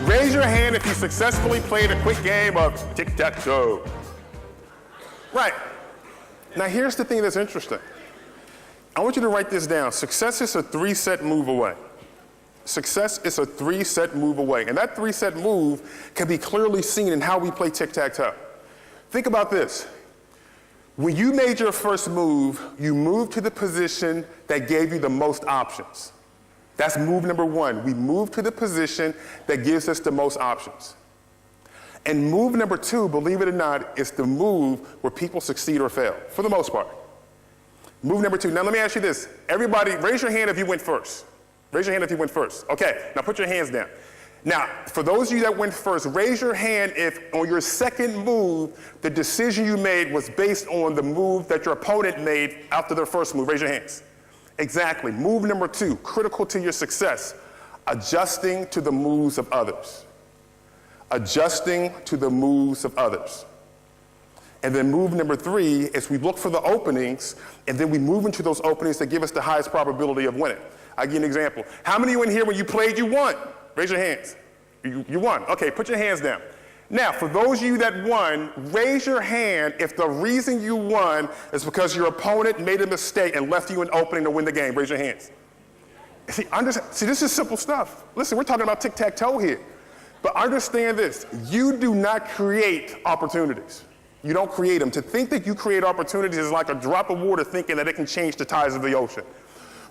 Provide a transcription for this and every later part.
Raise your hand if you successfully played a quick game of tic-tac-toe. Right. Now here's the thing that's interesting. I want you to write this down. Success is a 3-set move away. Success is a 3-set move away. And that 3-set move can be clearly seen in how we play tic-tac-toe. Think about this. When you made your first move, you moved to the position that gave you the most options. That's move number 1. We move to the position that gives us the most options. And move number 2, believe it or not, is the move where people succeed or fail, for the most part. Move number 2. Now let me ask you this. Everybody, raise your hand if you went first. Raise your hand if you went first. Okay, now put your hands down. Now, for those of you that went first, raise your hand if on your second move, the decision you made was based on the move that your opponent made after their first move. Raise your hands. Exactly. Move number 2, critical to your success, adjusting to the moves of others. Adjusting to the moves of others. And then move number 3 is we look for the openings, and then we move into those openings that give us the highest probability of winning. I'll give you an example. How many of you in here, when you played, you won? Raise your hands. You won. Okay, put your hands down. Now, for those of you that won, raise your hand if the reason you won is because your opponent made a mistake and left you an opening to win the game. Raise your hands. See, this is simple stuff. Listen, we're talking about tic-tac-toe here. But understand this, you do not create opportunities. You don't create them. To think that you create opportunities is like a drop of water thinking that it can change the tides of the ocean.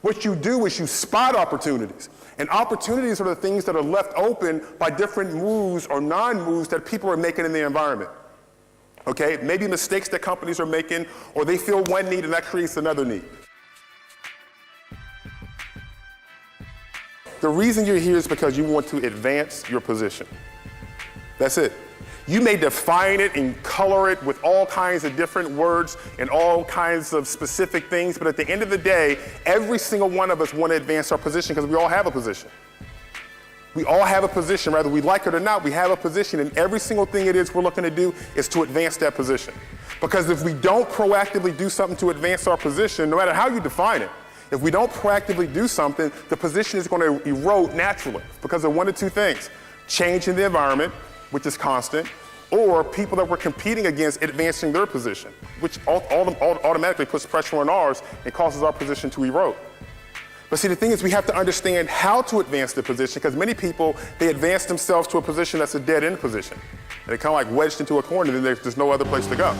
What you do is you spot opportunities. And opportunities are the things that are left open by different moves or non-moves that people are making in the environment. Okay? Maybe mistakes that companies are making, or they feel one need and that creates another need. The reason you're here is because you want to advance your position. That's it. You may define it and color it with all kinds of different words and all kinds of specific things, but at the end of the day, every single one of us want to advance our position because we all have a position. We all have a position, whether we like it or not, we have a position, and every single thing it is we're looking to do is to advance that position. Because if we don't proactively do something to advance our position, no matter how you define it, if we don't proactively do something, the position is going to erode naturally because of one of two things: change in the environment, which is constant, or people that we're competing against advancing their position, which automatically puts pressure on ours and causes our position to erode. But see, the thing is, we have to understand how to advance the position, because many people, they advance themselves to a position that's a dead-end position. And they're kind of like wedged into a corner, and then there's no other place to go.